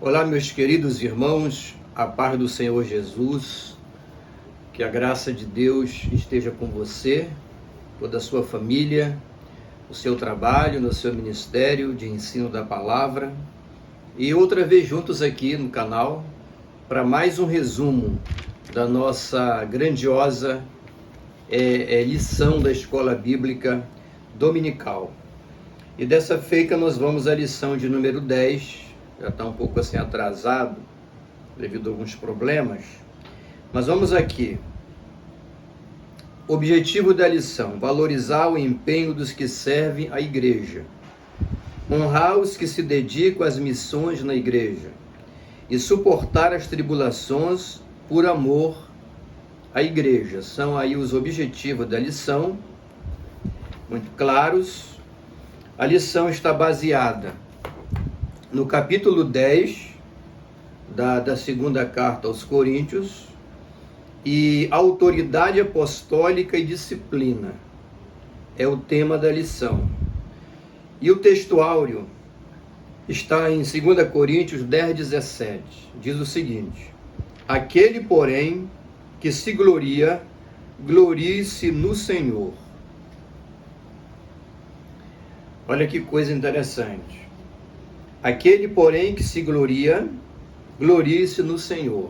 Olá, meus queridos irmãos, a paz do Senhor Jesus, que a graça de Deus esteja com você, toda a sua família, no seu trabalho, no seu ministério de ensino da palavra, e outra vez juntos aqui no canal para mais um resumo da nossa grandiosa lição da Escola Bíblica Dominical. E dessa feita nós vamos à lição de número 10, já está um pouco assim atrasado, devido a alguns problemas, mas vamos aqui. Objetivo da lição: valorizar o empenho dos que servem a igreja, honrar os que se dedicam às missões na igreja e suportar as tribulações por amor à igreja. São aí os objetivos da lição, muito claros. A lição está baseada no capítulo 10 da segunda carta aos Coríntios, e autoridade apostólica e disciplina é o tema da lição. E o textuário está em 2 Coríntios 10:17. Diz o seguinte: aquele, porém, que se gloria, glorie-se no Senhor. Olha que coisa interessante. Aquele, porém, que se gloria, glorie-se no Senhor.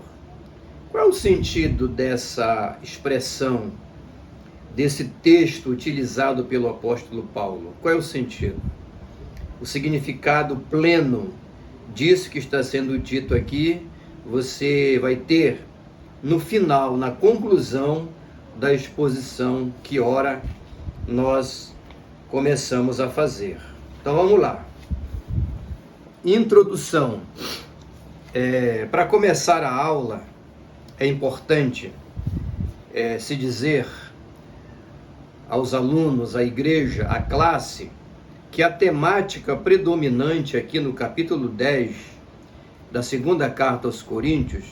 Qual é o sentido dessa expressão, desse texto utilizado pelo apóstolo Paulo? Qual é o sentido? O significado pleno disso que está sendo dito aqui, você vai ter no final, na conclusão da exposição que ora nós começamos a fazer. Então vamos lá. Introdução. Para começar a aula, é importante se dizer aos alunos, à igreja, à classe, que a temática predominante aqui no capítulo 10 da segunda carta aos Coríntios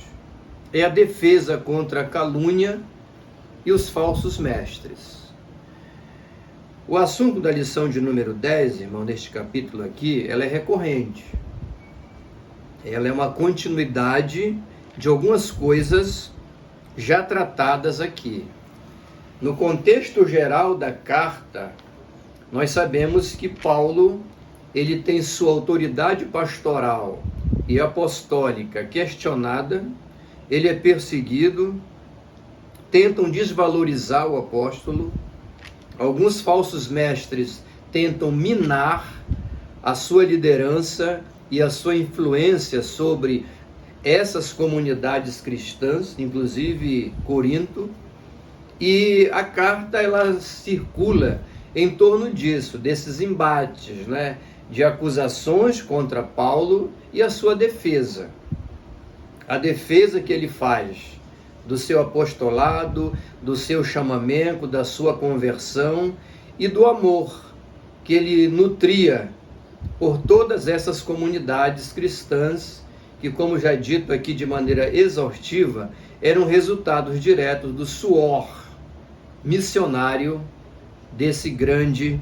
é a defesa contra a calúnia e os falsos mestres. O assunto da lição de número 10, irmão, deste capítulo aqui, ela é recorrente. Ela é uma continuidade de algumas coisas já tratadas aqui. No contexto geral da carta, nós sabemos que Paulo, ele tem sua autoridade pastoral e apostólica questionada, ele é perseguido, tentam desvalorizar o apóstolo, alguns falsos mestres tentam minar a sua liderança e a sua influência sobre essas comunidades cristãs, inclusive Corinto, e a carta ela circula em torno disso, desses embates, né, de acusações contra Paulo e a sua defesa. A defesa que ele faz do seu apostolado, do seu chamamento, da sua conversão e do amor que ele nutria por todas essas comunidades cristãs que, como já dito aqui de maneira exaustiva, eram resultados diretos do suor missionário desse grande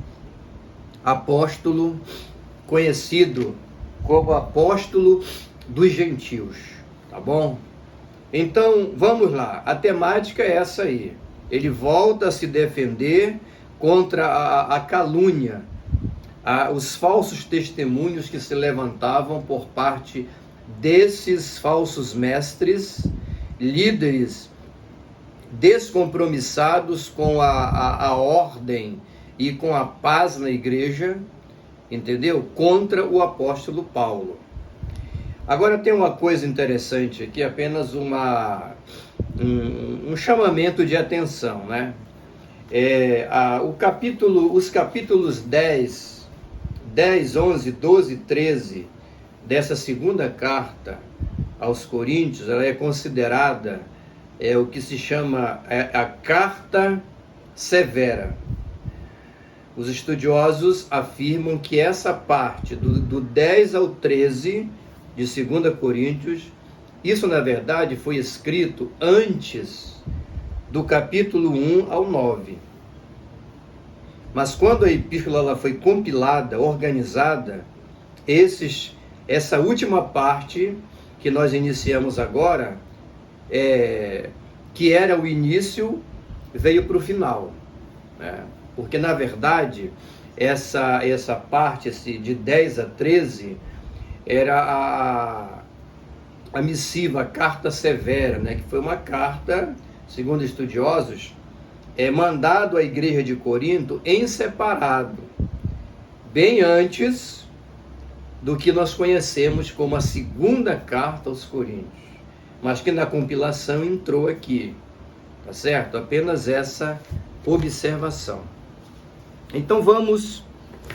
apóstolo, conhecido como apóstolo dos gentios, tá bom? Então, vamos lá, a temática é essa aí. Ele volta a se defender contra a calúnia, os falsos testemunhos que se levantavam por parte desses falsos mestres, líderes descompromissados com a ordem e com a paz na igreja, entendeu? Contra o apóstolo Paulo. Agora tem uma coisa interessante aqui, apenas um chamamento de atenção, né? Os capítulos 10, 11, 12 e 13 dessa segunda carta aos Coríntios, ela é considerada o que se chama a carta severa. Os estudiosos afirmam que essa parte do 10 ao 13 de 2 Coríntios, isso na verdade foi escrito antes do capítulo 1 ao 9. Mas quando a epístola ela foi compilada, organizada, esses essa última parte que nós iniciamos agora, que era o início, veio para o final, né? Porque, na verdade, essa parte de 10 a 13 era a missiva, a carta severa, né? Que foi uma carta, segundo estudiosos, mandado à igreja de Corinto em separado, bem antes do que nós conhecemos como a segunda carta aos Coríntios, mas que na compilação entrou aqui, tá certo? Apenas essa observação. Então vamos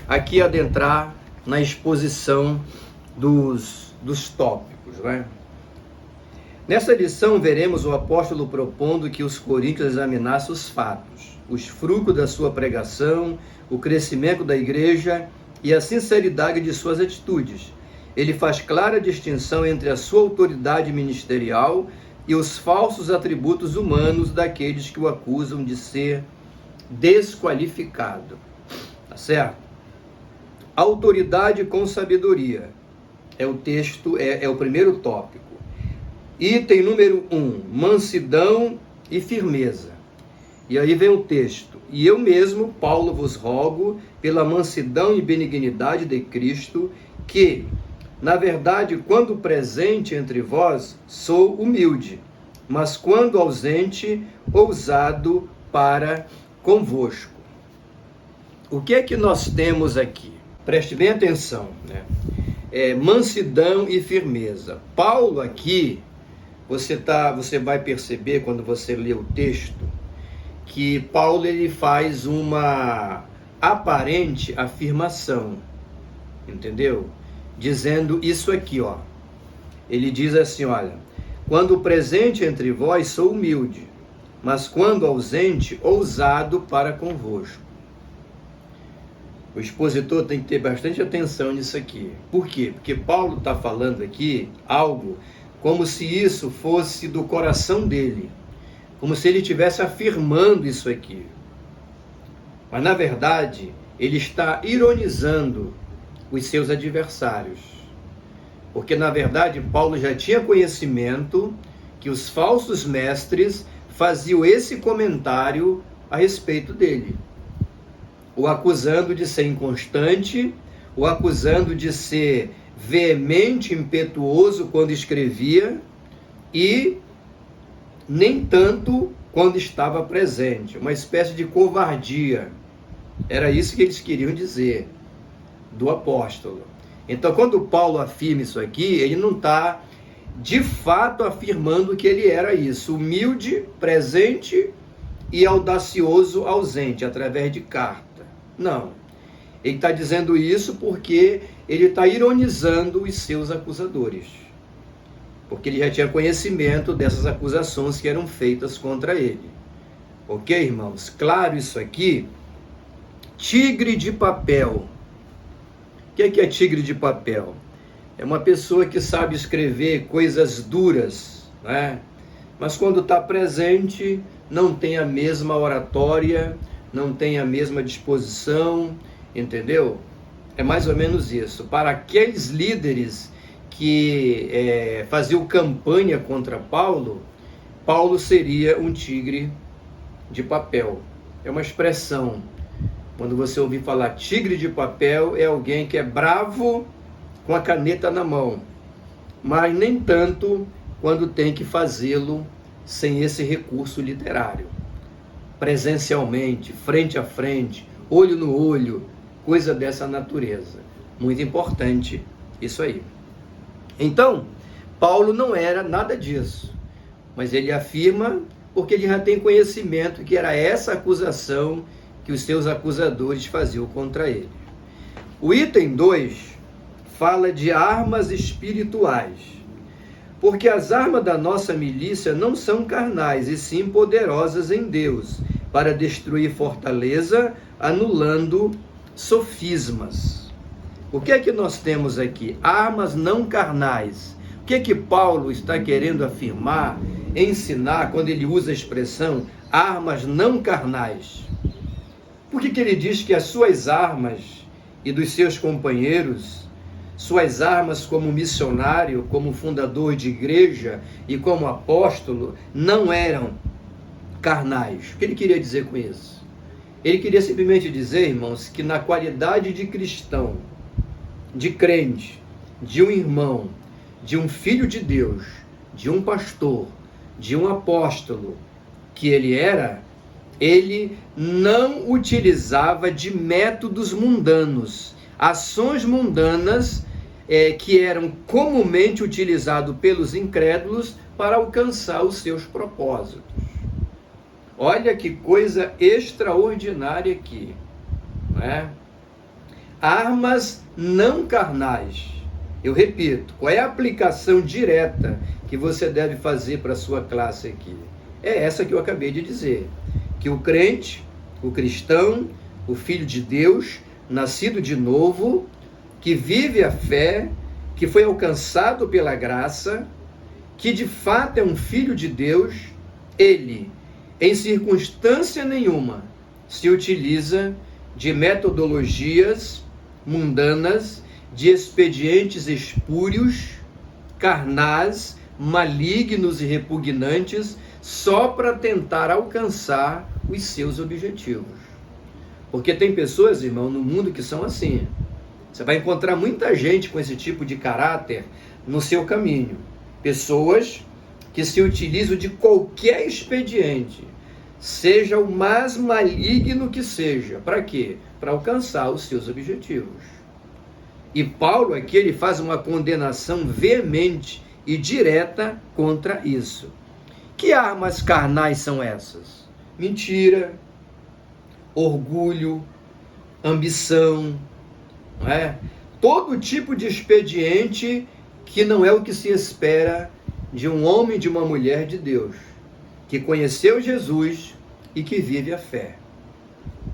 aqui adentrar na exposição dos tópicos, né? Nessa lição veremos o apóstolo propondo que os coríntios examinassem os fatos, os frutos da sua pregação, o crescimento da igreja e a sinceridade de suas atitudes. Ele faz clara distinção entre a sua autoridade ministerial e os falsos atributos humanos daqueles que o acusam de ser desqualificado. Tá certo? Autoridade com sabedoria é o texto, é o primeiro tópico. Item número 1, mansidão e firmeza. E aí vem o texto: e eu mesmo, Paulo, vos rogo, pela mansidão e benignidade de Cristo, que, na verdade, quando presente entre vós, sou humilde, mas quando ausente, ousado para convosco. O que é que nós temos aqui? Preste bem atenção, né? Mansidão e firmeza. Paulo aqui, você vai perceber quando você lê o texto, que Paulo ele faz uma aparente afirmação, entendeu? Dizendo isso aqui, ó. Ele diz assim, olha, quando presente entre vós sou humilde, mas quando ausente, ousado para convosco. O expositor tem que ter bastante atenção nisso aqui. Por quê? Porque Paulo está falando aqui algo como se isso fosse do coração dele, como se ele estivesse afirmando isso aqui. Mas, na verdade, ele está ironizando os seus adversários. Porque, na verdade, Paulo já tinha conhecimento que os falsos mestres faziam esse comentário a respeito dele, o acusando de ser inconstante, o acusando de ser veemente, impetuoso quando escrevia e nem tanto quando estava presente, uma espécie de covardia. Era isso que eles queriam dizer do apóstolo. Então, quando Paulo afirma isso aqui, ele não está de fato afirmando que ele era isso, humilde, presente e audacioso, ausente, através de carta. Não. Ele está dizendo isso porque ele está ironizando os seus acusadores. Porque ele já tinha conhecimento dessas acusações que eram feitas contra ele. Ok, irmãos? Claro isso aqui? Tigre de papel. O que é tigre de papel? É uma pessoa que sabe escrever coisas duras, né? Mas quando está presente, não tem a mesma oratória, não tem a mesma disposição, entendeu? É mais ou menos isso. Para aqueles líderes que faziam campanha contra Paulo, Paulo seria um tigre de papel. É uma expressão. Quando você ouvir falar tigre de papel, é alguém que é bravo com a caneta na mão, mas nem tanto quando tem que fazê-lo sem esse recurso literário. Presencialmente, frente a frente, olho no olho, coisa dessa natureza. Muito importante isso aí. Então, Paulo não era nada disso, mas ele afirma porque ele já tem conhecimento que era essa acusação que os seus acusadores faziam contra ele. O item 2 fala de armas espirituais, porque as armas da nossa milícia não são carnais, e sim poderosas em Deus, para destruir fortaleza, anulando sofismas. O que é que nós temos aqui? Armas não carnais. O que é que Paulo está querendo afirmar, ensinar, quando ele usa a expressão armas não carnais? Por que ele diz que as suas armas e dos seus companheiros suas armas como missionário, como fundador de igreja e como apóstolo não eram carnais. O que ele queria dizer com isso? Ele queria simplesmente dizer, irmãos, que na qualidade de cristão, de crente, de um irmão, de um filho de Deus, de um pastor, de um apóstolo que ele era, ele não utilizava de métodos mundanos, ações mundanas que eram comumente utilizados pelos incrédulos para alcançar os seus propósitos. Olha que coisa extraordinária aqui, não é? Armas não carnais. Eu repito, qual é a aplicação direta que você deve fazer para a sua classe aqui? É essa que eu acabei de dizer, que o crente, o cristão, o filho de Deus, nascido de novo, que vive a fé, que foi alcançado pela graça, que de fato é um filho de Deus, ele, em circunstância nenhuma, se utiliza de metodologias mundanas, de expedientes espúrios, carnais, malignos e repugnantes, só para tentar alcançar os seus objetivos. Porque tem pessoas, irmão, no mundo que são assim. Você vai encontrar muita gente com esse tipo de caráter no seu caminho. Pessoas que se utilizam de qualquer expediente, seja o mais maligno que seja. Para quê? Para alcançar os seus objetivos. E Paulo aqui ele faz uma condenação veemente e direta contra isso. Que armas carnais são essas? Mentira, orgulho, ambição, não é? Todo tipo de expediente que não é o que se espera de um homem e de uma mulher de Deus, que conheceu Jesus e que vive a fé.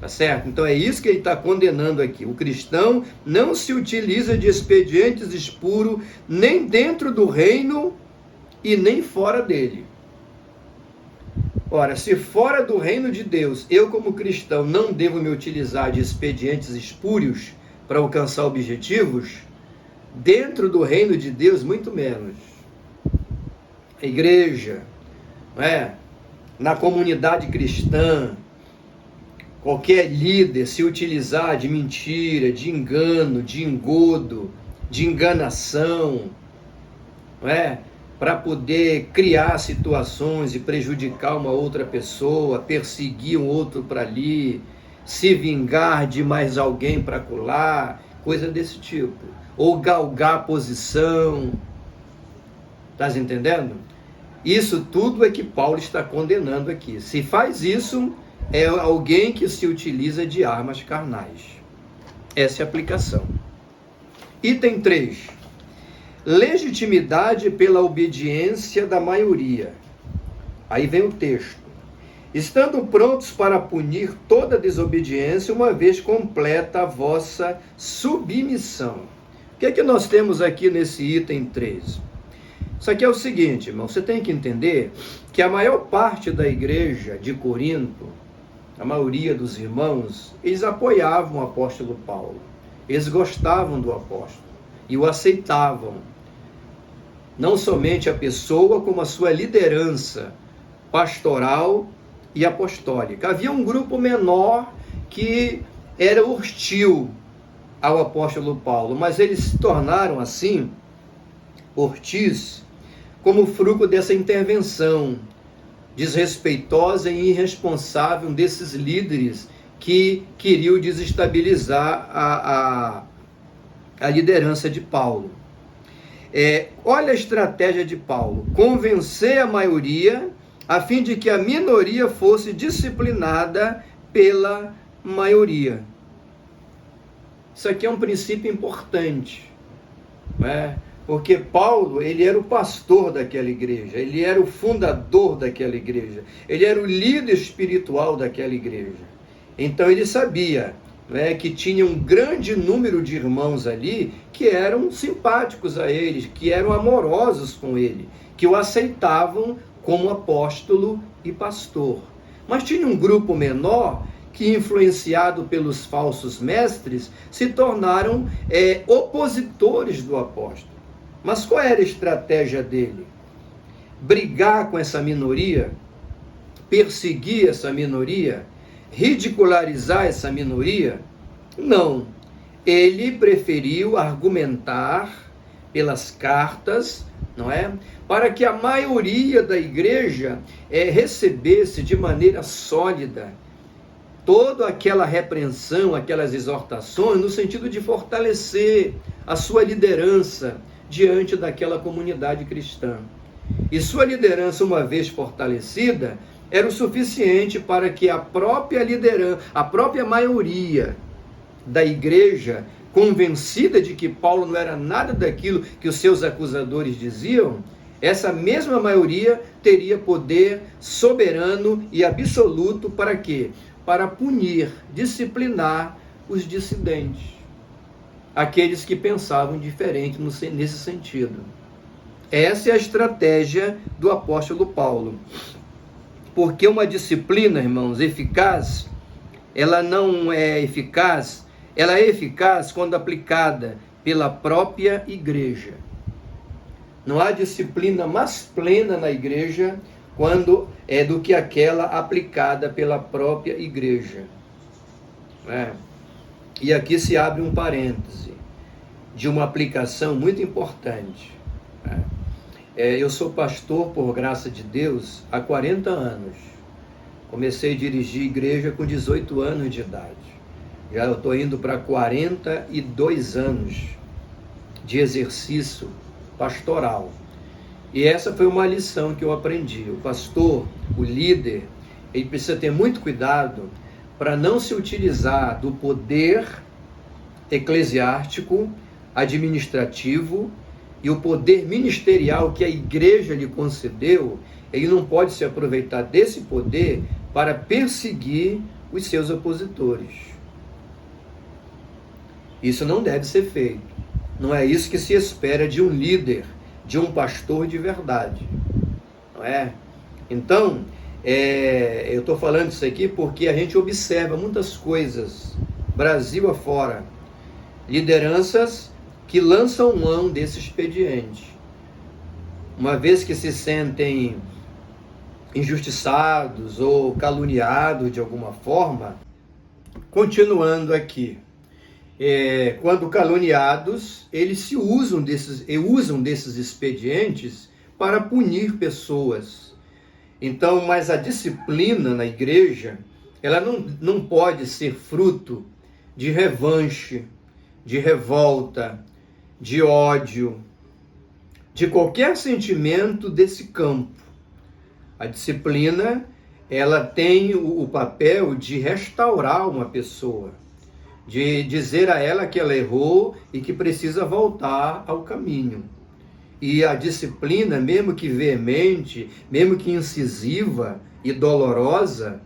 Tá certo? Então é isso que ele está condenando aqui. O cristão não se utiliza de expedientes espuros nem dentro do reino e nem fora dele. Ora, se fora do reino de Deus, eu como cristão não devo me utilizar de expedientes espúrios para alcançar objetivos, dentro do reino de Deus, muito menos. A igreja, não é? Na comunidade cristã, qualquer líder se utilizar de mentira, de engano, de engodo, de enganação, não é? Para poder criar situações e prejudicar uma outra pessoa, perseguir um outro para ali, se vingar de mais alguém para acolá, coisa desse tipo. Ou galgar posição. Estás entendendo? Isso tudo é que Paulo está condenando aqui. Se faz isso, é alguém que se utiliza de armas carnais. Essa é a aplicação. Item 3. Legitimidade pela obediência da maioria. Aí vem o texto. Estando prontos para punir toda desobediência, uma vez completa a vossa submissão. O que é que nós temos aqui nesse item 3? Isso aqui é o seguinte, irmão, você tem que entender que a maior parte da igreja de Corinto, a maioria dos irmãos, eles apoiavam o apóstolo Paulo. Eles gostavam do apóstolo e o aceitavam. Não somente a pessoa, como a sua liderança pastoral e apostólica. Havia um grupo menor que era hostil ao apóstolo Paulo, mas eles se tornaram assim, hostis, como fruto dessa intervenção desrespeitosa e irresponsável desses líderes que queriam desestabilizar a liderança de Paulo. Olha a estratégia de Paulo: convencer a maioria a fim de que a minoria fosse disciplinada pela maioria. Isso aqui é um princípio importante, né? Porque Paulo, ele era o pastor daquela igreja, ele era o fundador daquela igreja, ele era o líder espiritual daquela igreja. Então ele sabia, né, que tinha um grande número de irmãos ali que eram simpáticos a ele, que eram amorosos com ele, que o aceitavam como apóstolo e pastor. Mas tinha um grupo menor que, influenciado pelos falsos mestres, se tornaram opositores do apóstolo. Mas qual era a estratégia dele? Brigar com essa minoria, perseguir essa minoria, ridicularizar essa minoria? Não. Ele preferiu argumentar pelas cartas, não é? Para que a maioria da igreja recebesse de maneira sólida toda aquela repreensão, aquelas exortações, no sentido de fortalecer a sua liderança diante daquela comunidade cristã. E sua liderança, uma vez fortalecida, era o suficiente para que a própria liderança, a própria maioria da igreja, convencida de que Paulo não era nada daquilo que os seus acusadores diziam, essa mesma maioria teria poder soberano e absoluto para quê? Para punir, disciplinar os dissidentes, aqueles que pensavam diferente nesse sentido. Essa é a estratégia do apóstolo Paulo. Porque uma disciplina, irmãos, eficaz, ela não é eficaz, ela é eficaz quando aplicada pela própria igreja. Não há disciplina mais plena na igreja quando do que aquela aplicada pela própria igreja. E aqui se abre um parêntese de uma aplicação muito importante. Eu sou pastor, por graça de Deus, há 40 anos. Comecei a dirigir igreja com 18 anos de idade. Já eu estou indo para 42 anos de exercício pastoral. E essa foi uma lição que eu aprendi. O pastor, o líder, ele precisa ter muito cuidado para não se utilizar do poder eclesiástico, administrativo e o poder ministerial que a igreja lhe concedeu. Ele não pode se aproveitar desse poder para perseguir os seus opositores. Isso não deve ser feito. Não é isso que se espera de um líder, de um pastor de verdade. Não é? Então, eu estou falando isso aqui porque a gente observa muitas coisas, Brasil afora, lideranças que lançam mão desse expediente. Uma vez que se sentem injustiçados ou caluniados de alguma forma, continuando aqui. Quando caluniados, eles usam desses expedientes para punir pessoas. Então, mas a disciplina na igreja, ela não pode ser fruto de revanche, de revolta, de ódio, de qualquer sentimento desse campo. A disciplina, ela tem o papel de restaurar uma pessoa, de dizer a ela que ela errou e que precisa voltar ao caminho. E a disciplina, mesmo que veemente, mesmo que incisiva e dolorosa,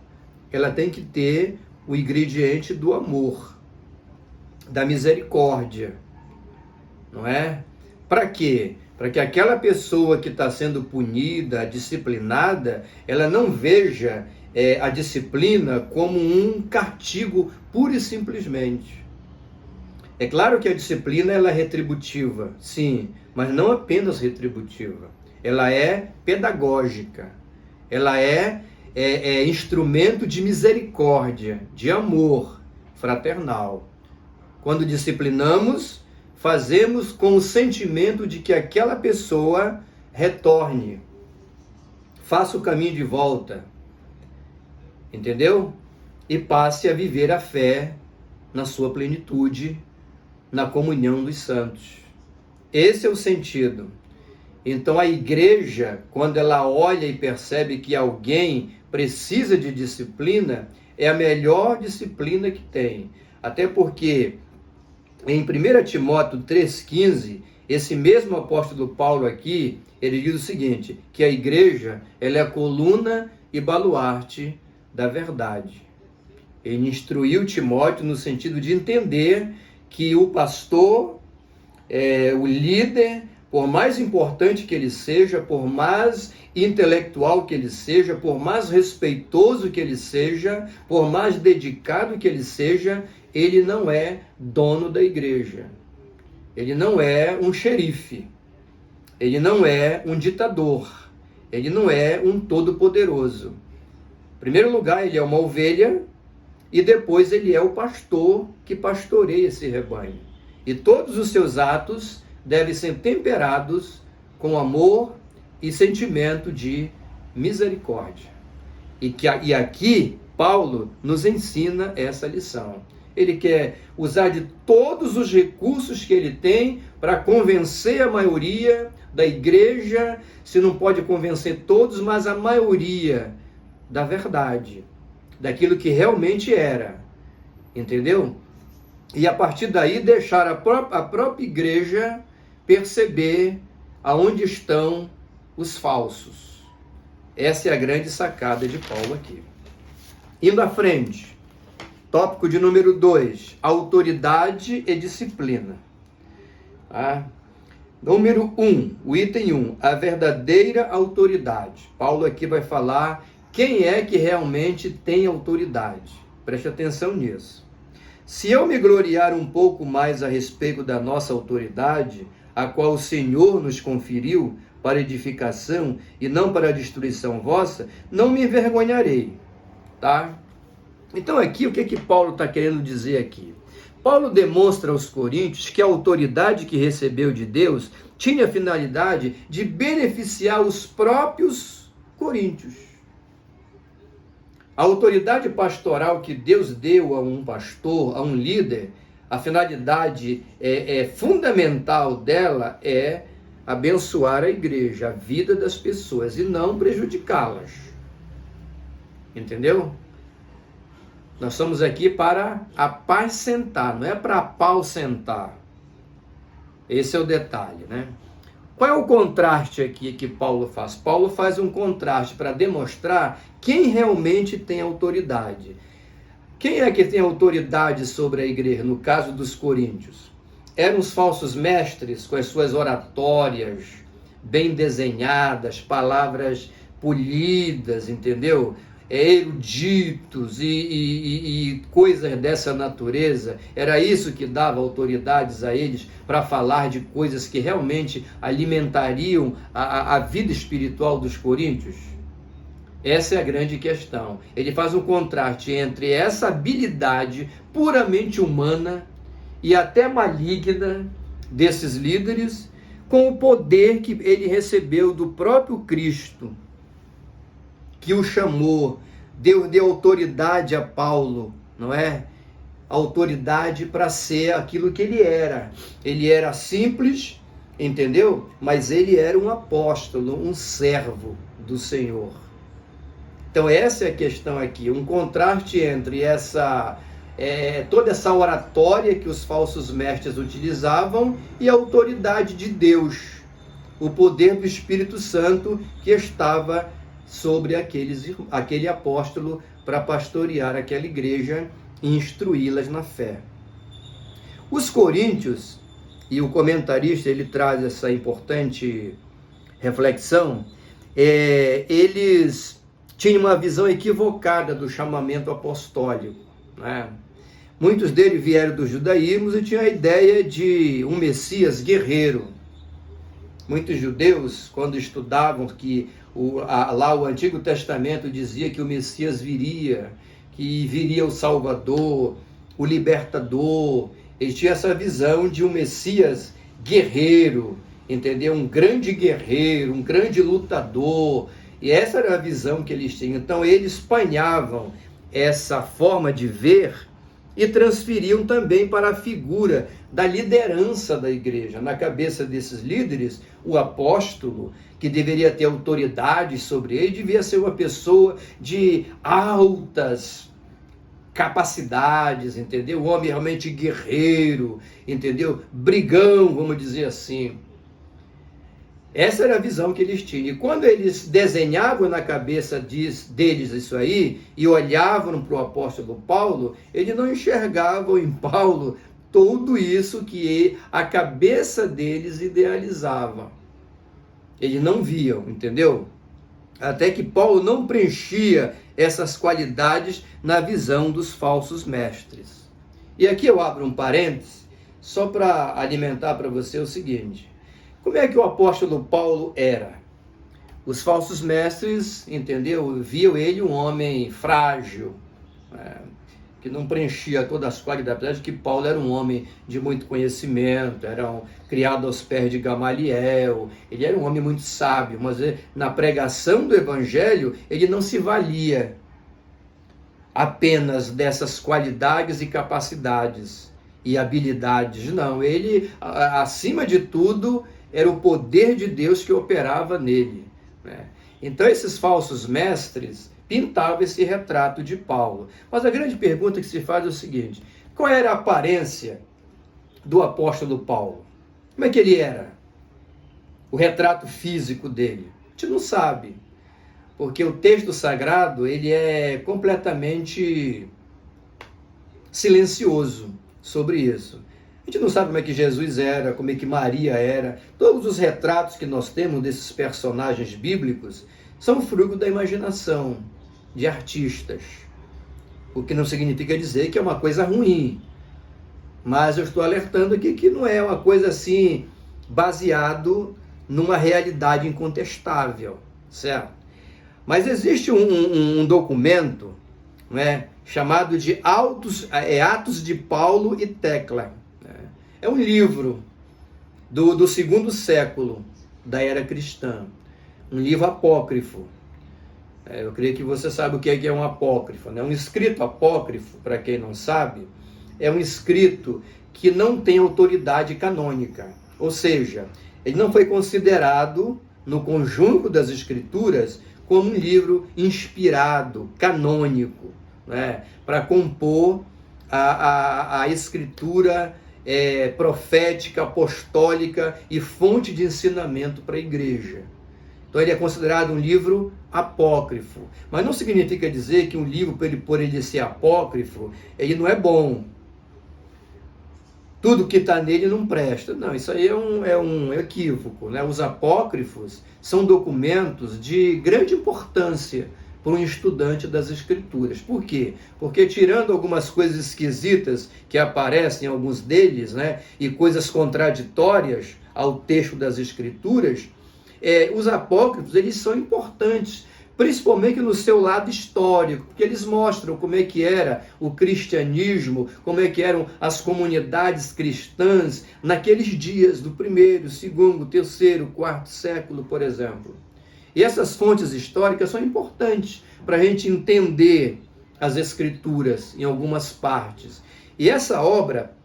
ela tem que ter o ingrediente do amor, da misericórdia, não é? Para quê? Para que aquela pessoa que está sendo punida, disciplinada, ela não veja a disciplina como um castigo pura e simplesmente. É claro que a disciplina ela é retributiva, sim, mas não apenas retributiva. Ela é pedagógica, ela é instrumento de misericórdia, de amor fraternal. Quando disciplinamos, fazemos com o sentimento de que aquela pessoa retorne, faça o caminho de volta, entendeu? E passe a viver a fé na sua plenitude, na comunhão dos santos. Esse é o sentido. Então a igreja, quando ela olha e percebe que alguém precisa de disciplina, é a melhor disciplina que tem. Até porque em 1 Timóteo 3,15, esse mesmo apóstolo Paulo aqui, ele diz o seguinte, que a igreja ela é a coluna e baluarte da verdade. Ele instruiu Timóteo no sentido de entender que o pastor, o líder, por mais importante que ele seja, por mais intelectual que ele seja, por mais respeitoso que ele seja, por mais dedicado que ele seja, ele não é dono da igreja. Ele não é um xerife. Ele não é um ditador. Ele não é um todo-poderoso. Em primeiro lugar, ele é uma ovelha e depois ele é o pastor que pastoreia esse rebanho. E todos os seus atos devem ser temperados com amor e sentimento de misericórdia. E aqui Paulo nos ensina essa lição. Ele quer usar de todos os recursos que ele tem para convencer a maioria da igreja, se não pode convencer todos, mas a maioria da verdade, daquilo que realmente era, entendeu? E a partir daí deixar a própria igreja perceber aonde estão os falsos. Essa é a grande sacada de Paulo aqui. Indo à frente, tópico de número 2, autoridade e disciplina. Número 1, o item 1, a verdadeira autoridade. Paulo aqui vai falar quem é que realmente tem autoridade. Preste atenção nisso. Se eu me gloriar um pouco mais a respeito da nossa autoridade, a qual o Senhor nos conferiu para edificação e não para a destruição vossa, não me envergonharei, tá? Então aqui, o que Paulo está querendo dizer aqui? Paulo demonstra aos coríntios que a autoridade que recebeu de Deus tinha a finalidade de beneficiar os próprios coríntios. A autoridade pastoral que Deus deu a um pastor, a um líder, a finalidade fundamental dela é abençoar a igreja, a vida das pessoas, e não prejudicá-las. Entendeu? Nós estamos aqui para apacentar, não é para apausentar. Esse é o detalhe, né? Qual é o contraste aqui que Paulo faz? Paulo faz um contraste para demonstrar quem realmente tem autoridade. Quem é que tem autoridade sobre a igreja, no caso dos coríntios? Eram os falsos mestres com as suas oratórias bem desenhadas, palavras polidas, entendeu? Eruditos e coisas dessa natureza. Era isso que dava autoridades a eles para falar de coisas que realmente alimentariam a vida espiritual dos coríntios? Essa é a grande questão. Ele faz um contraste entre essa habilidade puramente humana e até maligna desses líderes com o poder que ele recebeu do próprio Cristo, que o chamou, deu autoridade a Paulo, não é? Autoridade para ser aquilo que ele era. Ele era simples, entendeu? Mas ele era um apóstolo, um servo do Senhor. Então essa é a questão aqui, um contraste entre toda essa oratória que os falsos mestres utilizavam e a autoridade de Deus, o poder do Espírito Santo que estava sobre aquele apóstolo para pastorear aquela igreja e instruí-las na fé. Os coríntios, e o comentarista ele traz essa importante reflexão, eles tinham uma visão equivocada do chamamento apostólico, né? Muitos deles vieram do judaísmo e tinham a ideia de um Messias guerreiro. Muitos judeus, quando estudavam que lá o Antigo Testamento dizia que o Messias viria, que viria o Salvador, o Libertador, eles tinham essa visão de um Messias guerreiro, entendeu? Um grande guerreiro, um grande lutador, e essa era a visão que eles tinham. Então eles espanhavam essa forma de ver e transferiam também para a figura da liderança da igreja. Na cabeça desses líderes, o apóstolo, que deveria ter autoridade sobre ele, devia ser uma pessoa de altas capacidades, entendeu? Um homem realmente guerreiro, entendeu? Brigão, vamos dizer assim. Essa era a visão que eles tinham. E quando eles desenhavam na cabeça deles isso aí, e olhavam para o apóstolo Paulo, eles não enxergavam em Paulo tudo isso que a cabeça deles idealizava. Eles não viam, entendeu? Até que Paulo não preenchia essas qualidades na visão dos falsos mestres. E aqui eu abro um parênteses, só para alimentar para você o seguinte: como é que o apóstolo Paulo era? Os falsos mestres, entendeu? Viam ele um homem frágil, que não preenchia todas as qualidades, apesar de que Paulo era um homem de muito conhecimento, era criado aos pés de Gamaliel, ele era um homem muito sábio, mas na pregação do evangelho ele não se valia apenas dessas qualidades e capacidades e habilidades, não, ele, acima de tudo, era o poder de Deus que operava nele, né? Então esses falsos mestres pintava esse retrato de Paulo. Mas a grande pergunta que se faz é o seguinte: qual era a aparência do apóstolo Paulo? Como é que ele era? O retrato físico dele? A gente não sabe, porque o texto sagrado ele é completamente silencioso sobre isso. A gente não sabe como é que Jesus era, como é que Maria era. Todos os retratos que nós temos desses personagens bíblicos são fruto da imaginação de artistas, o que não significa dizer que é uma coisa ruim, mas eu estou alertando aqui que não é uma coisa assim baseado numa realidade incontestável, certo? Mas existe um documento, né, chamado de Atos de Paulo e Tecla. É um livro do segundo século da era cristã, um livro apócrifo. Eu creio que você sabe o que é um apócrifo, né? Um escrito apócrifo, para quem não sabe, é um escrito que não tem autoridade canônica. Ou seja, ele não foi considerado, no conjunto das escrituras, como um livro inspirado, canônico, né? Para compor a escritura profética, apostólica e fonte de ensinamento para a igreja. Então ele é considerado um livro apócrifo. Mas não significa dizer que um livro, por ele ser apócrifo, ele não é bom. Tudo que está nele não presta. Não, isso aí é um equívoco, né? Os apócrifos são documentos de grande importância para um estudante das Escrituras. Por quê? Porque tirando algumas coisas esquisitas que aparecem em alguns deles, né, e coisas contraditórias ao texto das Escrituras, os apócrifos eles são importantes, principalmente no seu lado histórico, porque eles mostram como é que era o cristianismo, como é que eram as comunidades cristãs naqueles dias do 1º, 2º, 3º, 4º século, por exemplo. E essas fontes históricas são importantes para a gente entender as Escrituras em algumas partes. E essa obra,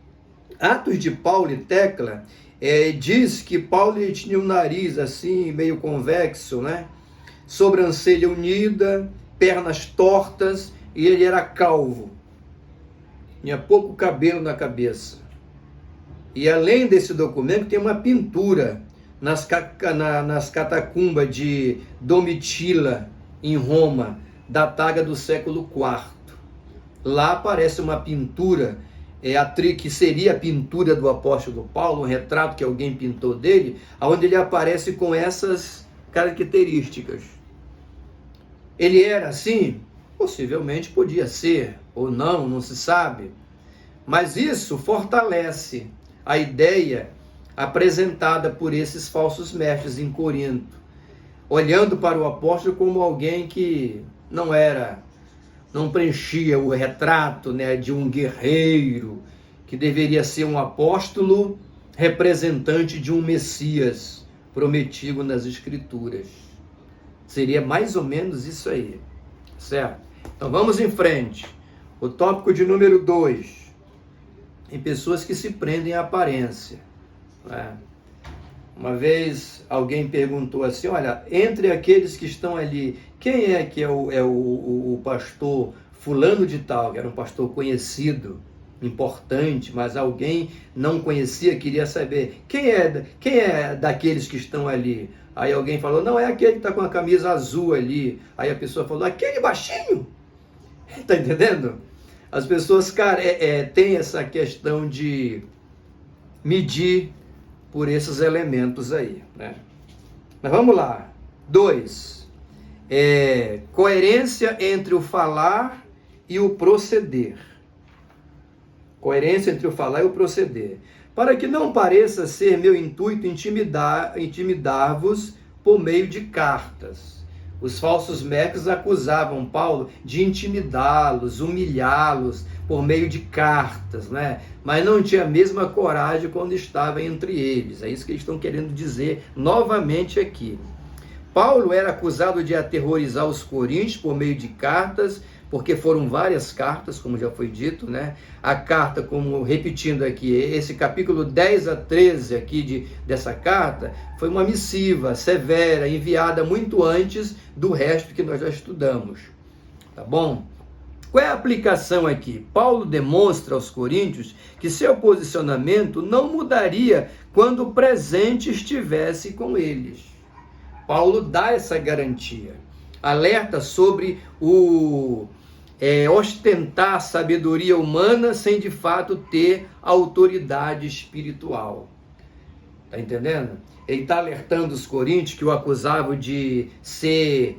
Atos de Paulo e Tecla, diz que Paulo tinha um nariz assim, meio convexo, né? Sobrancelha unida, pernas tortas, e ele era calvo. Tinha pouco cabelo na cabeça. E além desse documento, tem uma pintura nas catacumbas de Domitila, em Roma, datada do século IV. Lá aparece uma pintura, que seria a pintura do apóstolo Paulo, um retrato que alguém pintou dele, onde ele aparece com essas características. Ele era assim? Possivelmente podia ser, ou não, não se sabe. Mas isso fortalece a ideia apresentada por esses falsos mestres em Corinto, olhando para o apóstolo como alguém que não preenchia o retrato, né, de um guerreiro, que deveria ser um apóstolo representante de um Messias prometido nas Escrituras. Seria mais ou menos isso aí, certo? Então vamos em frente. O tópico de número 2. Tem pessoas que se prendem à aparência. Uma vez alguém perguntou assim: olha, entre aqueles que estão ali, quem é que é o pastor fulano de tal, que era um pastor conhecido, importante, mas alguém não conhecia, queria saber quem é daqueles que estão ali. Aí alguém falou: não, é aquele que está com a camisa azul ali. Aí a pessoa falou: aquele baixinho? Está entendendo? As pessoas, cara, têm essa questão de medir por esses elementos aí, né? Mas vamos lá. 2. Coerência entre o falar e o proceder. Coerência entre o falar e o proceder. Para que não pareça ser meu intuito intimidar-vos por meio de cartas. Os falsos mestres acusavam Paulo de intimidá-los, humilhá-los por meio de cartas, né? Mas não tinha a mesma coragem quando estava entre eles. É isso que eles estão querendo dizer novamente aqui. Paulo era acusado de aterrorizar os coríntios por meio de cartas, porque foram várias cartas, como já foi dito, né? A carta, como repetindo aqui, esse capítulo 10 a 13 aqui dessa carta, foi uma missiva severa, enviada muito antes do resto que nós já estudamos, tá bom? Qual é a aplicação aqui? Paulo demonstra aos coríntios que seu posicionamento não mudaria quando o presente estivesse com eles. Paulo dá essa garantia, alerta sobre o ostentar a sabedoria humana sem de fato ter autoridade espiritual. Está entendendo? Ele está alertando os coríntios que o acusavam de ser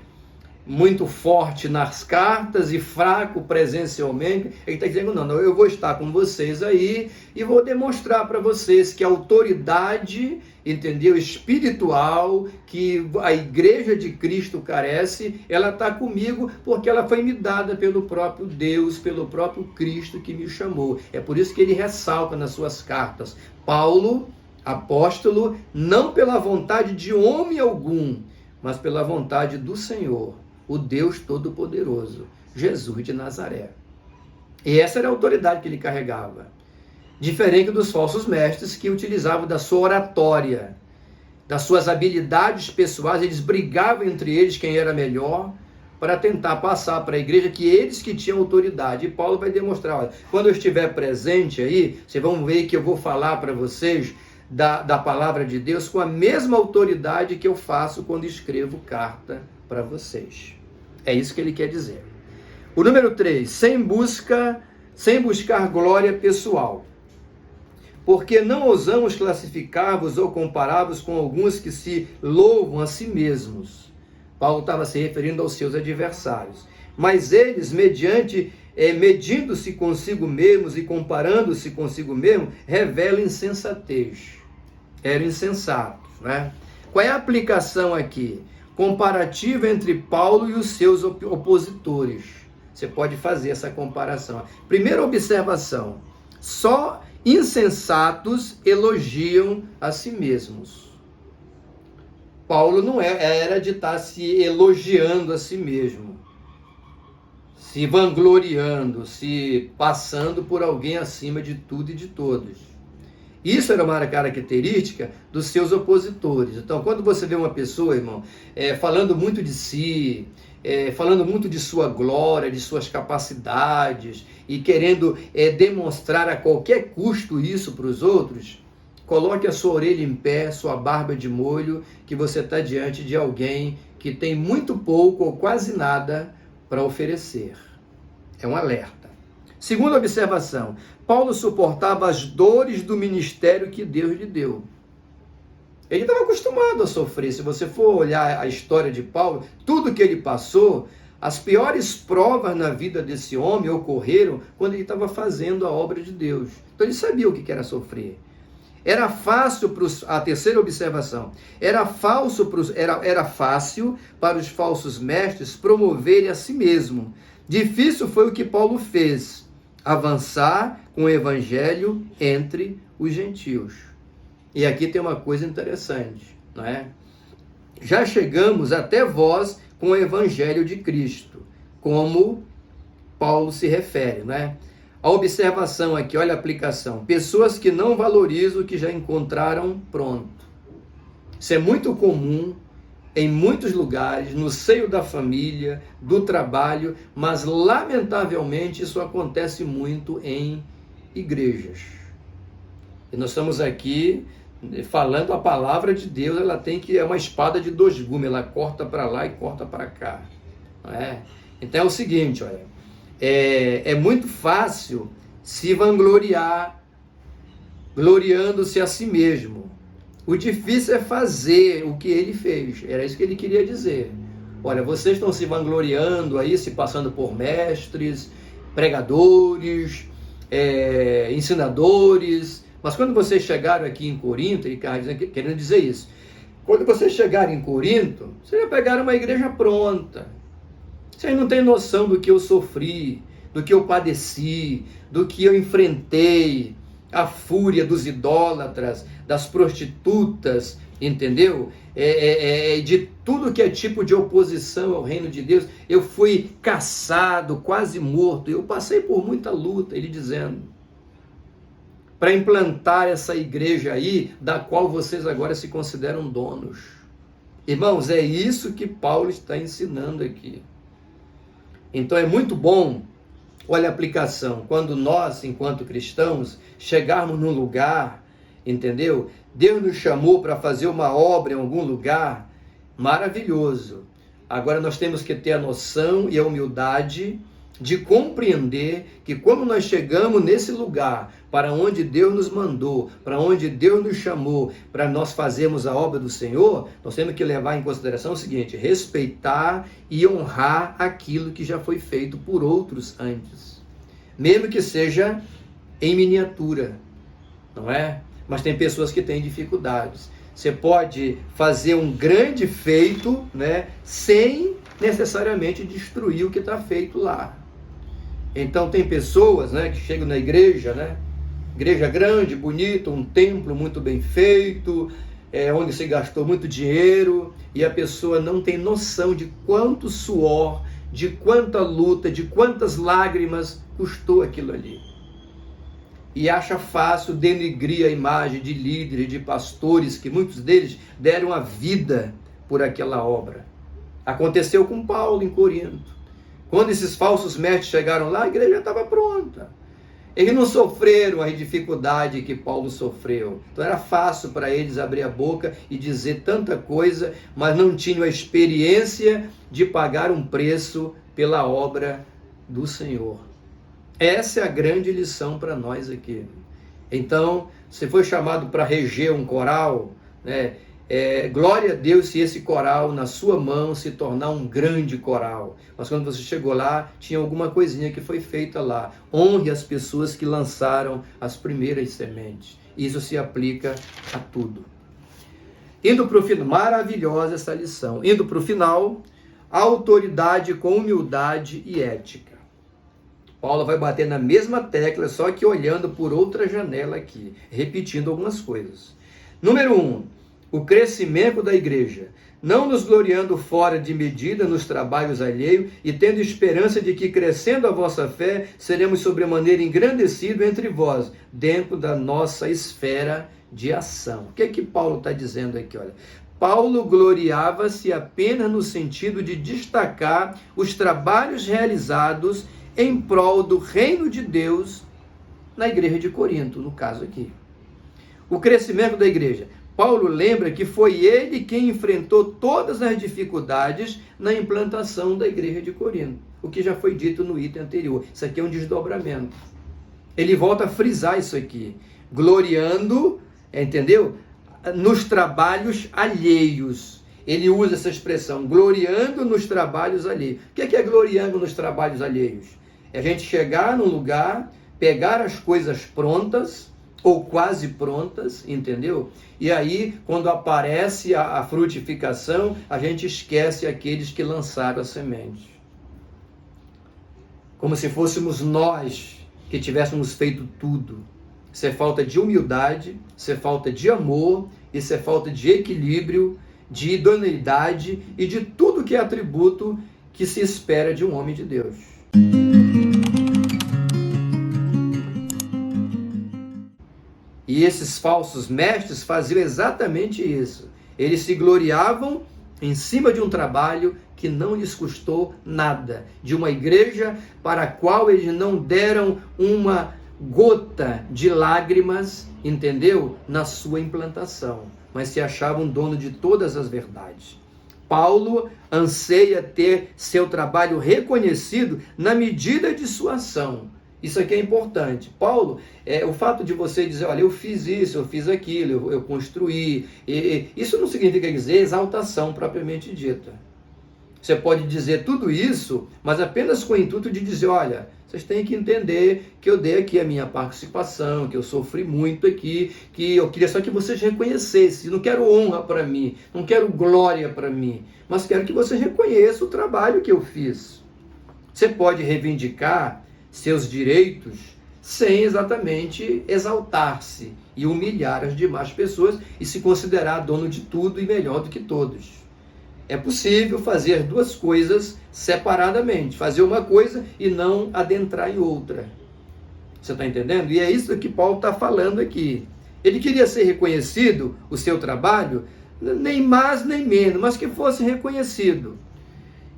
muito forte nas cartas e fraco presencialmente. Ele está dizendo, não, eu vou estar com vocês aí e vou demonstrar para vocês que a autoridade, entendeu, espiritual, que a igreja de Cristo carece, ela está comigo porque ela foi me dada pelo próprio Deus, pelo próprio Cristo que me chamou. É por isso que ele ressalta nas suas cartas, Paulo, apóstolo, não pela vontade de homem algum, mas pela vontade do Senhor, o Deus Todo-Poderoso, Jesus de Nazaré. E essa era a autoridade que ele carregava. Diferente dos falsos mestres que utilizavam da sua oratória, das suas habilidades pessoais, eles brigavam entre eles quem era melhor, para tentar passar para a igreja que eles que tinham autoridade. E Paulo vai demonstrar, olha, quando eu estiver presente aí, vocês vão ver que eu vou falar para vocês da palavra de Deus com a mesma autoridade que eu faço quando escrevo carta para vocês. É isso que ele quer dizer. O número 3, sem buscar glória pessoal. Porque não ousamos classificar-vos ou comparar-vos com alguns que se louvam a si mesmos. Paulo estava se referindo aos seus adversários. Mas eles, medindo-se consigo mesmos e comparando-se consigo mesmo, revelam insensatez. Eram insensatos, né? Qual é a aplicação aqui? Comparativa entre Paulo e os seus opositores. Você pode fazer essa comparação. Primeira observação, só insensatos elogiam a si mesmos. Paulo não era de estar se elogiando a si mesmo, se vangloriando, se passando por alguém acima de tudo e de todos. Isso era uma característica dos seus opositores. Então, quando você vê uma pessoa, irmão, falando muito de si, falando muito de sua glória, de suas capacidades, e querendo demonstrar a qualquer custo isso para os outros, coloque a sua orelha em pé, sua barba de molho, que você está diante de alguém que tem muito pouco ou quase nada para oferecer. É um alerta. Segunda observação, Paulo suportava as dores do ministério que Deus lhe deu. Ele estava acostumado a sofrer. Se você for olhar a história de Paulo, tudo que ele passou, as piores provas na vida desse homem ocorreram quando ele estava fazendo a obra de Deus. Então ele sabia o que era sofrer. Era fácil, a terceira observação, era fácil para os falsos mestres promoverem a si mesmo. Difícil foi o que Paulo fez, avançar com o evangelho entre os gentios. E aqui tem uma coisa interessante, não é? Já chegamos até vós com o evangelho de Cristo, como Paulo se refere, não é? A observação aqui, olha a aplicação. Pessoas que não valorizam o que já encontraram pronto. Isso é muito comum em muitos lugares, no seio da família, do trabalho, mas lamentavelmente isso acontece muito em igrejas. E nós estamos aqui falando a palavra de Deus, ela é uma espada de dois gumes, ela corta para lá e corta para cá. Não é? Então é o seguinte, olha, é muito fácil se vangloriar, gloriando-se a si mesmo. O difícil é fazer o que ele fez. Era isso que ele queria dizer. Olha, vocês estão se vangloriando aí, se passando por mestres, pregadores, ensinadores, mas quando vocês chegaram aqui em Corinto, ele está querendo dizer isso, quando vocês chegarem em Corinto, vocês já pegaram uma igreja pronta. Vocês não têm noção do que eu sofri, do que eu padeci, do que eu enfrentei, a fúria dos idólatras, das prostitutas, entendeu? De tudo que é tipo de oposição ao reino de Deus. Eu fui caçado, quase morto. Eu passei por muita luta, ele dizendo, para implantar essa igreja aí, da qual vocês agora se consideram donos. Irmãos, é isso que Paulo está ensinando aqui. Então é muito bom, olha a aplicação, quando nós, enquanto cristãos, chegarmos num lugar, entendeu? Deus nos chamou para fazer uma obra em algum lugar, maravilhoso. Agora nós temos que ter a noção e a humildade de compreender que quando nós chegamos nesse lugar, para onde Deus nos mandou, para onde Deus nos chamou, para nós fazermos a obra do Senhor, nós temos que levar em consideração o seguinte, respeitar e honrar aquilo que já foi feito por outros antes. Mesmo que seja em miniatura, não é? Mas tem pessoas que têm dificuldades. Você pode fazer um grande feito, né, sem necessariamente destruir o que está feito lá. Então tem pessoas, né, que chegam na igreja, né, igreja grande, bonita, um templo muito bem feito, onde se gastou muito dinheiro, e a pessoa não tem noção de quanto suor, de quanta luta, de quantas lágrimas custou aquilo ali. E acha fácil denegrir a imagem de líderes, de pastores, que muitos deles deram a vida por aquela obra. Aconteceu com Paulo em Corinto. Quando esses falsos mestres chegaram lá, a igreja estava pronta. Eles não sofreram a dificuldade que Paulo sofreu. Então era fácil para eles abrir a boca e dizer tanta coisa, mas não tinham a experiência de pagar um preço pela obra do Senhor. Essa é a grande lição para nós aqui. Então, você foi chamado para reger um coral, né? Glória a Deus se esse coral na sua mão se tornar um grande coral. Mas quando você chegou lá, tinha alguma coisinha que foi feita lá. Honre as pessoas que lançaram as primeiras sementes. Isso se aplica a tudo. Indo para o final, maravilhosa essa lição. Indo para o final, autoridade com humildade e ética. Paulo vai bater na mesma tecla, só que olhando por outra janela aqui, repetindo algumas coisas. Número 1. O crescimento da igreja, não nos gloriando fora de medida nos trabalhos alheios e tendo esperança de que, crescendo a vossa fé, seremos sobremaneira engrandecidos entre vós, dentro da nossa esfera de ação. O que é que Paulo está dizendo aqui? Olha, Paulo gloriava-se apenas no sentido de destacar os trabalhos realizados em prol do reino de Deus na igreja de Corinto, no caso aqui. O crescimento da igreja. Paulo lembra que foi ele quem enfrentou todas as dificuldades na implantação da igreja de Corinto, o que já foi dito no item anterior. Isso aqui é um desdobramento. Ele volta a frisar isso aqui, gloriando, entendeu? Nos trabalhos alheios. Ele usa essa expressão, gloriando nos trabalhos alheios. O que é gloriando nos trabalhos alheios? É a gente chegar num lugar, pegar as coisas prontas, ou quase prontas, entendeu? E aí, quando aparece a frutificação, a gente esquece aqueles que lançaram a semente. Como se fôssemos nós que tivéssemos feito tudo. Isso é falta de humildade, isso é falta de amor, isso é falta de equilíbrio, de idoneidade e de tudo que é atributo que se espera de um homem de Deus. E esses falsos mestres faziam exatamente isso. Eles se gloriavam em cima de um trabalho que não lhes custou nada. De uma igreja para a qual eles não deram uma gota de lágrimas, entendeu? Na sua implantação. Mas se achavam dono de todas as verdades. Paulo anseia ter seu trabalho reconhecido na medida de sua ação. Isso aqui é importante. Paulo, o fato de você dizer, olha, eu fiz isso, eu fiz aquilo, eu construí, isso não significa dizer exaltação propriamente dita. Você pode dizer tudo isso, mas apenas com o intuito de dizer, olha, vocês têm que entender que eu dei aqui a minha participação, que eu sofri muito aqui, que eu queria só que vocês reconhecessem. Não quero honra para mim, não quero glória para mim, mas quero que vocês reconheçam o trabalho que eu fiz. Você pode reivindicar seus direitos sem exatamente exaltar-se e humilhar as demais pessoas e se considerar dono de tudo e melhor do que todos. É possível fazer duas coisas separadamente, fazer uma coisa e não adentrar em outra. Você está entendendo? E é isso que Paulo está falando aqui. Ele queria ser reconhecido, o seu trabalho, nem mais nem menos, mas que fosse reconhecido.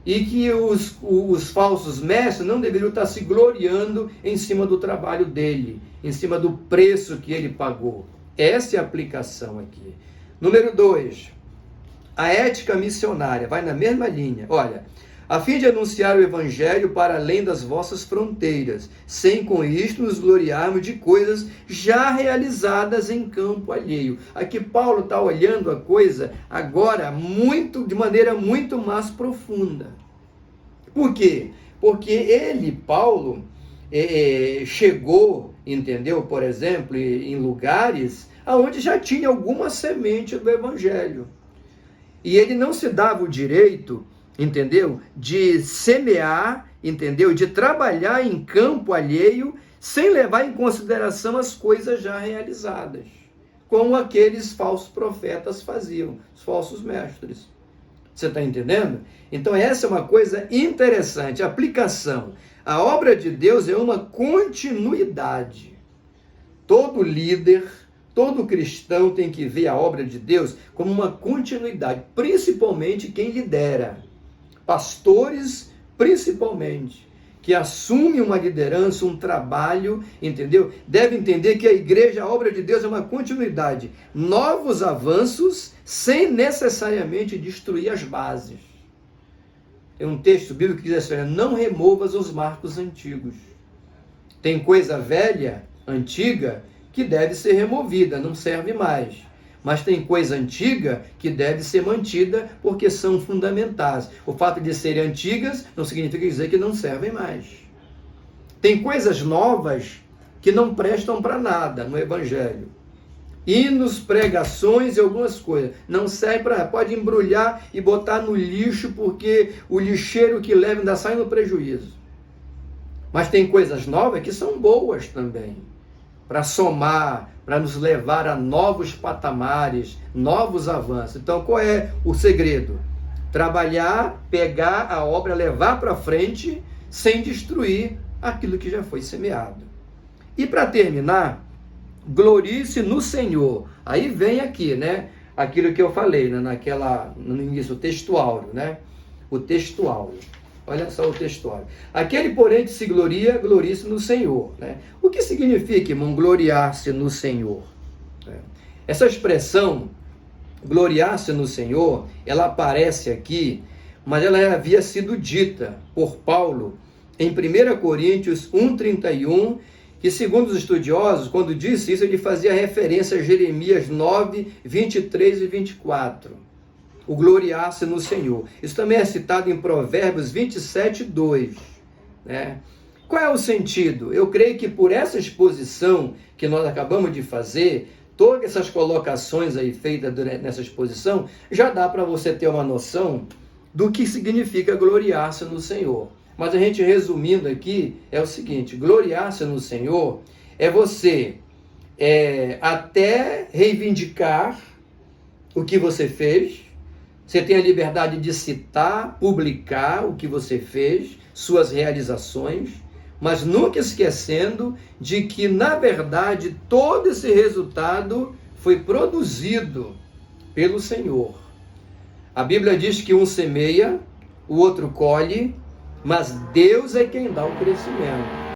E que os falsos mestres não deveriam estar se gloriando em cima do trabalho dele, em cima do preço que ele pagou. Essa é a aplicação aqui. Número 2, a ética missionária, vai na mesma linha. Olha, a fim de anunciar o evangelho para além das vossas fronteiras, sem com isto nos gloriarmos de coisas já realizadas em campo alheio. Aqui Paulo está olhando a coisa agora de maneira muito mais profunda. Por quê? Porque ele, Paulo, chegou, entendeu, por exemplo, em lugares onde já tinha alguma semente do evangelho. E ele não se dava o direito, entendeu, de semear, entendeu, de trabalhar em campo alheio sem levar em consideração as coisas já realizadas, como aqueles falsos profetas faziam, os falsos mestres. Você está entendendo? Então essa é uma coisa interessante, a aplicação. A obra de Deus é uma continuidade. Todo líder, todo cristão tem que ver a obra de Deus como uma continuidade, principalmente quem lidera. Pastores, principalmente, que assumem uma liderança, um trabalho, entendeu? Devem entender que a igreja, a obra de Deus é uma continuidade. Novos avanços, sem necessariamente destruir as bases. Tem um texto bíblico que diz assim, não removas os marcos antigos. Tem coisa velha, antiga, que deve ser removida, não serve mais. Mas tem coisa antiga que deve ser mantida porque são fundamentais. O fato de serem antigas não significa dizer que não servem mais. Tem coisas novas que não prestam para nada no Evangelho. Hinos, pregações e algumas coisas. Não serve para... Pode embrulhar e botar no lixo porque o lixeiro que leva ainda sai no prejuízo. Mas tem coisas novas que são boas também, para somar, para nos levar a novos patamares, novos avanços. Então, qual é o segredo? Trabalhar, pegar a obra, levar para frente, sem destruir aquilo que já foi semeado. E para terminar, glorie-se no Senhor. Aí vem aqui, né? Aquilo que eu falei, né? No início, o textuário, né? O textuário. Olha só o textuário. Aquele, porém, que se gloria, glorie-se no Senhor. Né? O que significa, irmão, gloriar-se no Senhor? Essa expressão, gloriar-se no Senhor, ela aparece aqui, mas ela havia sido dita por Paulo em 1 Coríntios 1,31, que segundo os estudiosos, quando disse isso, ele fazia referência a Jeremias 9, 23 e 24. O gloriar-se no Senhor. Isso também é citado em Provérbios 27, 2. Né? Qual é o sentido? Eu creio que por essa exposição que nós acabamos de fazer, todas essas colocações aí feitas nessa exposição, já dá para você ter uma noção do que significa gloriar-se no Senhor. Mas a gente resumindo aqui, é o seguinte, gloriar-se no Senhor é você até reivindicar o que você fez. Você tem a liberdade de citar, publicar o que você fez, suas realizações, mas nunca esquecendo de que, na verdade, todo esse resultado foi produzido pelo Senhor. A Bíblia diz que um semeia, o outro colhe, mas Deus é quem dá o crescimento.